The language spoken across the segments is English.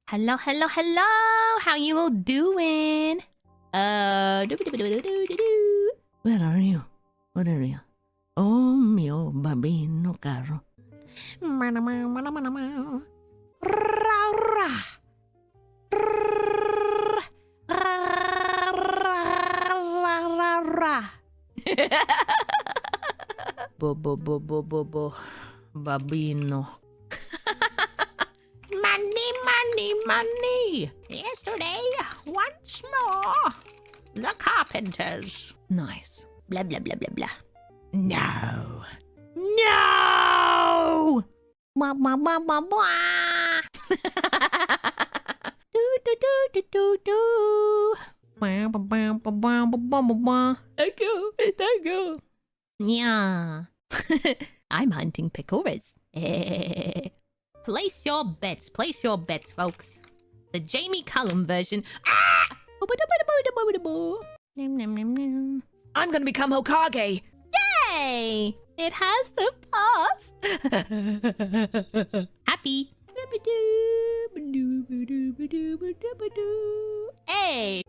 Hello. How you all doing? Where are you? What are you? Oh mio bambino caro. Bo bambino. Money. Yesterday, once more. The carpenters. Nice. Blah, blah, blah, blah, blah. No. Blah, blah, blah, blah, blah. Thank you. Yeah. I'm hunting pecoras. Place your bets, folks. The Jamie Cullum version. Ah! I'm gonna become Hokage. Yay! It has the pass. Happy. Hey.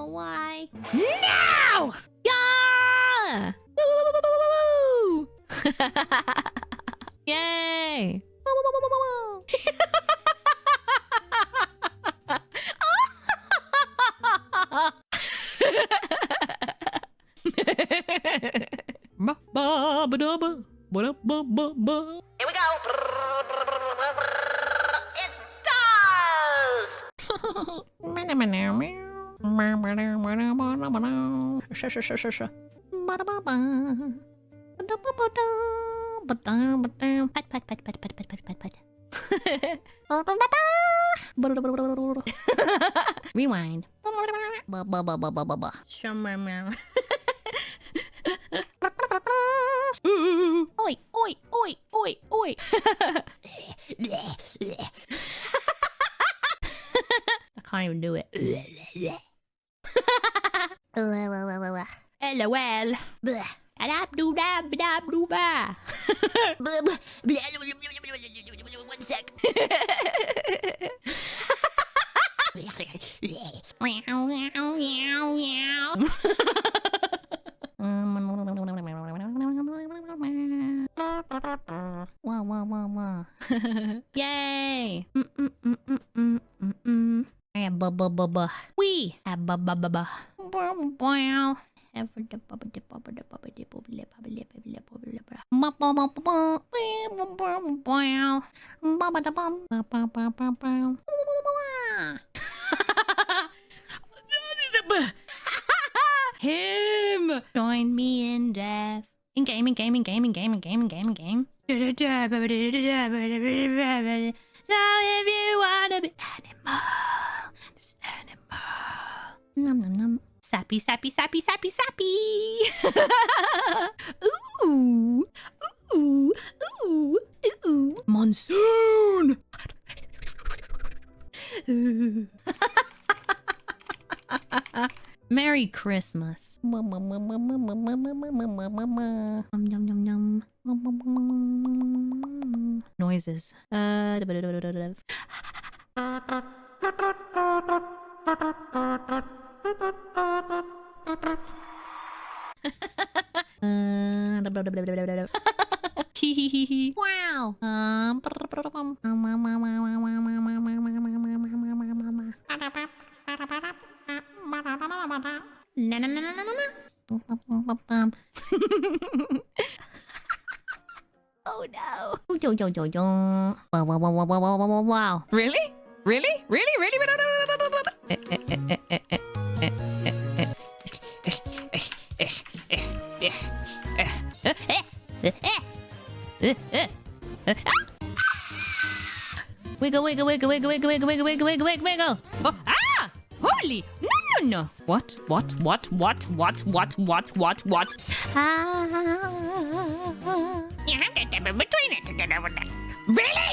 Why? Now! Yeah! Woo! Yay! Here we go. It does. Rewind. Oi. I can't even do it. LOL. One sec. Wow. Yay. We have wow. Him. Join me in death. In game. So if you wanna be animal, just animal. Nom. Sappy. Ooh. Monsoon. Merry Christmas. Noises. Wow. Oh no. Wow. Really? Wiggle. Oh, ah! Holy! No. What? Ah. You have to dip it between it to get over that. Really?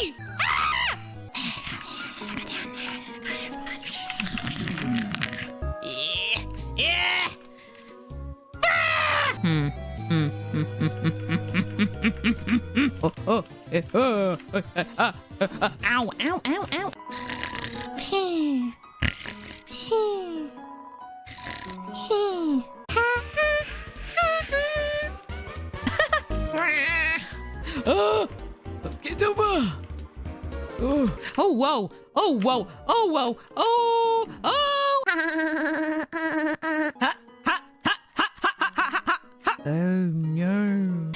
Yeah. Ow, ow, ow, ow. Get over! Oh, whoa. Oh, whoa. Oh, whoa. Oh, oh. Ha, ha, ha, ha, ha, ha, ha, ha, ha. Oh, no.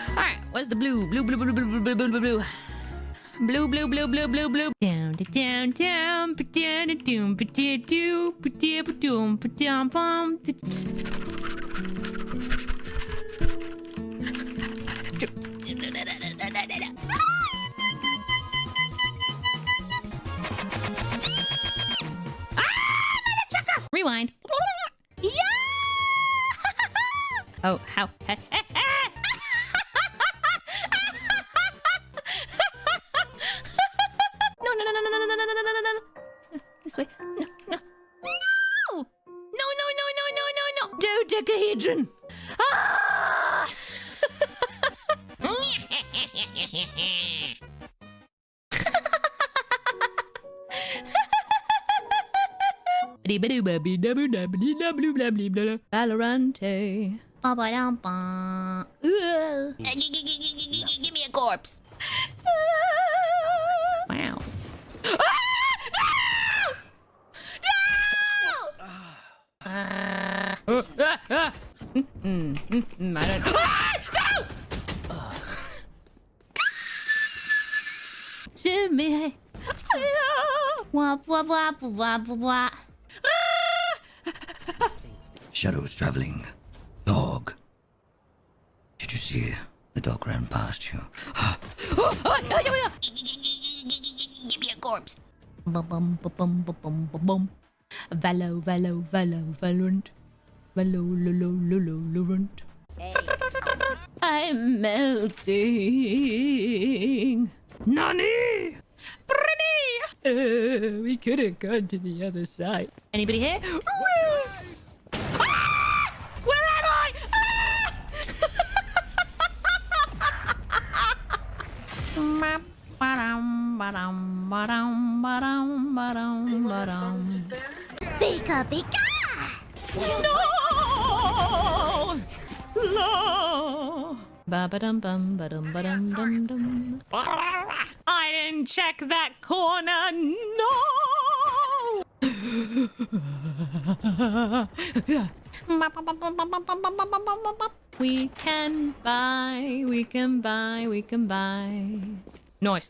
All right, where's the blue? Blue, blue, blue, blue, blue, blue, blue, blue, blue. Blue, blue, blue, blue, blue, blue. Down, down, down, down, down, down, down, down, down, Rewind. Yeah! Oh, how? No, no, no, no, no, no, no, no, no, no, no, no. This way. No, no. No! No, no, no, no, no, no, no. Dodecahedron. Ah! Valorante. Give me a corpse. Wow. Shadows traveling. Dog. Did you see the dog ran past you? Give me a corpse. Valorant. Valorant. I'm melting. Nani? Pretty. We could have gone to the other side. Anybody here? Ah! Where am I? Pika pika! No! No! Ba-ba-dum-bum, ba-dum-ba-dum-dum-dum. I didn't check that corner. No! We can buy. Nice.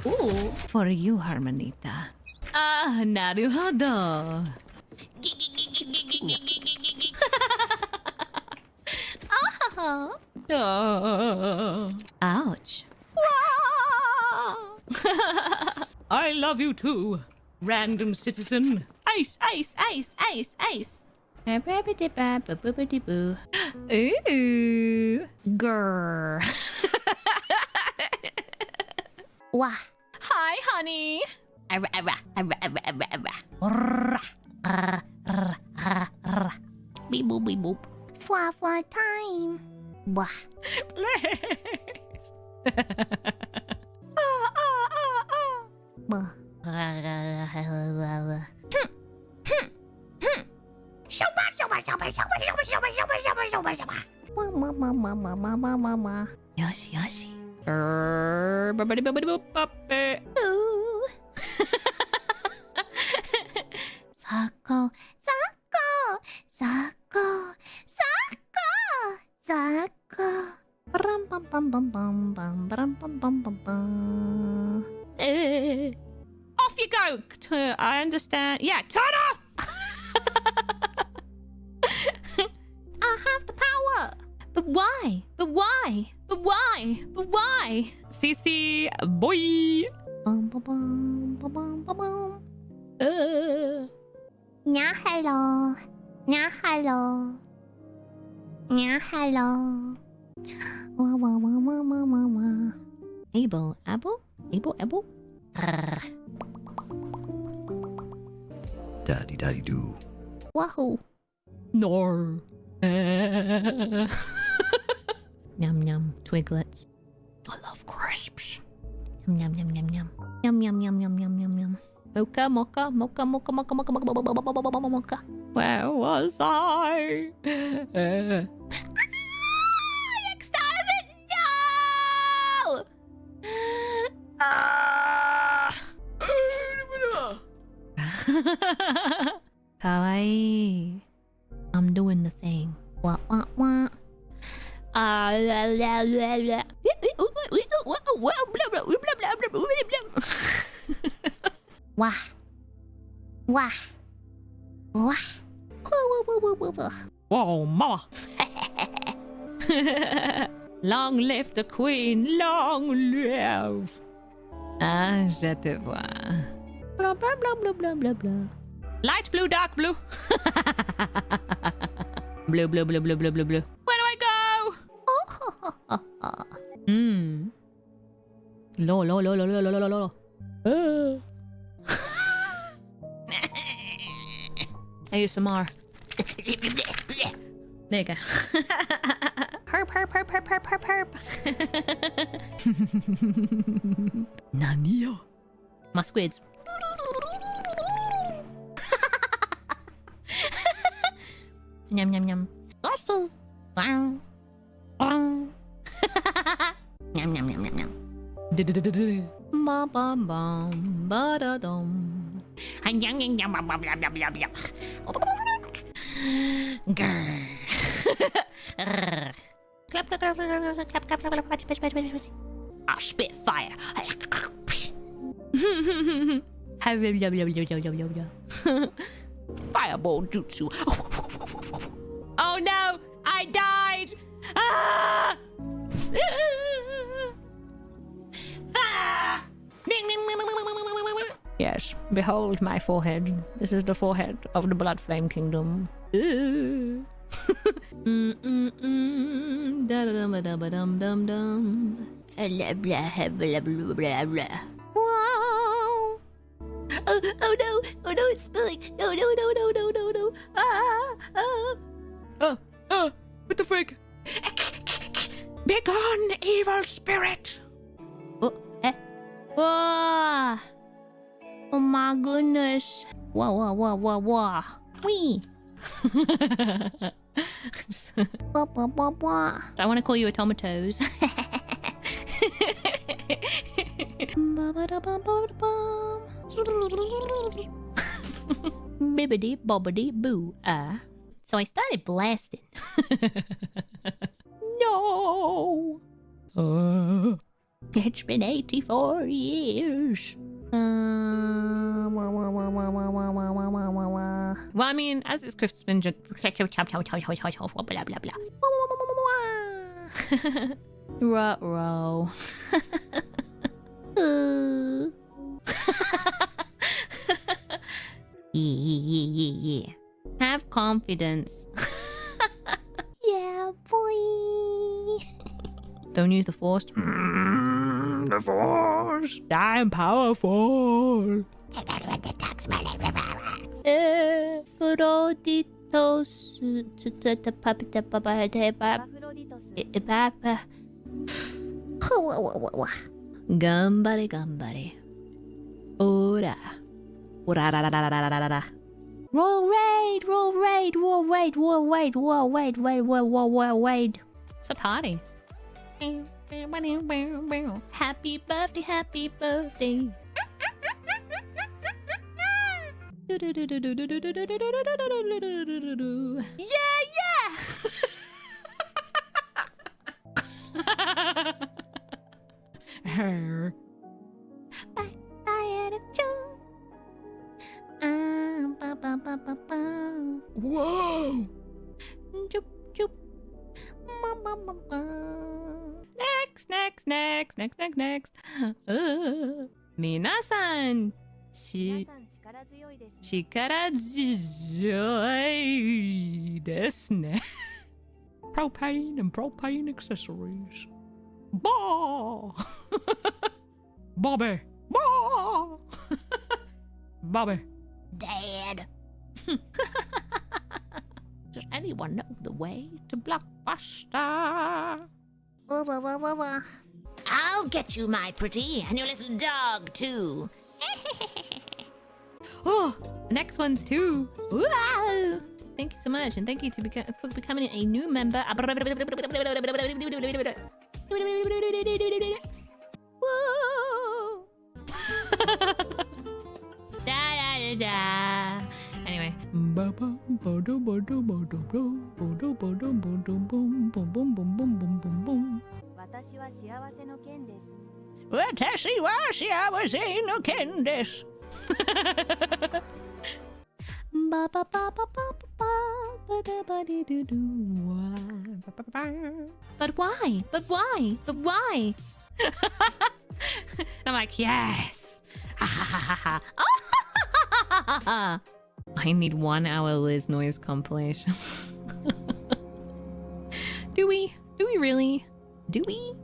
Ooh, for you, Harmonita. Ah, naruhodo. Ouch. I love you too, random citizen. Ice. Ooh, grr. Wah. Hi, honey. Beep boop beep boop. Fwa time. Wah. Please. Yoshi. Sako. Off you go. I understand. Yeah, turn off. I have the power. But why? Sissy boy. Yeah, hello. Yeah, hello. Yeah, hello. Wah, wah, wah, wah, wah, wah, wah. Able, able, able, able. Daddy, daddy, do. Wahoo. No. Yum yum, twiglets. I love crisps. Yum yum yum yum yum. Yum yum yum yum yum yum yum. Mocha, mocha, mocha, mocha, mocha, mocha, mocha, mocha, mocha, mocha. Where was I? Excitement! No! Kawaii. I'm doing the thing. Wah wah wah. Wah. Wah. Wah. Whoa, mama. Long live the queen, long live. Ah, je te vois. Blah, blah, blah, blah, blah, blah, blah. Light blue, dark blue. Blue, blue, blue, blue, blue, blue, blue. Where do I go? Hmm. Lo, lo, lo, lo, lo, lo, lo, lo. ASMR. There you go. Herp, herp, herp, herp, herp, herp, herp. Nania. My squids. Yum, yum, yum. Lusty. Wow. Wow. Yum, yum, yum, yum, yum. Ba ba bum ba da dum. And yum yum yum yum yum yum yum yum. Grr. Clap clap clap clap clap clap clap clap. Ah, spit fire. Fireball jutsu. Oh no! I died! Ah! Ah! Yes, behold my forehead. This is the forehead of the Bloodflame Kingdom. Wow! Oh no! Oh no! It's spilling! No! No! No! No! No! No! No! Ah! What the frick? Begone, evil spirit! Oh, Whoa! Oh my goodness! Wah wah wah wah wah! Wee! Wah wah wah wah! I want to call you a tomatoes. Bibbidi bobbidi boo. So I started blasting. No! It's been 84 years. Well, I mean, as it's Christmas, blah blah blah. Ruh-roh. Yeah. Have confidence. Yeah, boy. Don't use the force. The force. I'm powerful. Froditos. Gambare, gambare. Ora. Ora. Roll raid, roll raid, roll raid, roll raid, roll raid, roll raid. It's a party. Happy birthday, happy birthday. Yeah, yeah. Her. Whoa! Joop, joop. Next. Minasan, Chikarazoi desu ne. Propane and propane accessories. Bah! Bobby! Bah! Bobby. Dad. Does anyone know the way to Blockbuster? I'll get you, my pretty, and your little dog, too. Oh, the next one's too. Wow. Thank you so much, and thank you for becoming a new member. Whoa. Da. Anyway. Watashi wa shiawase no ken desu. But why? But why? But why? I'm like, yes. I need 1 hour Liz noise compilation. Do we? Do we really? Do we?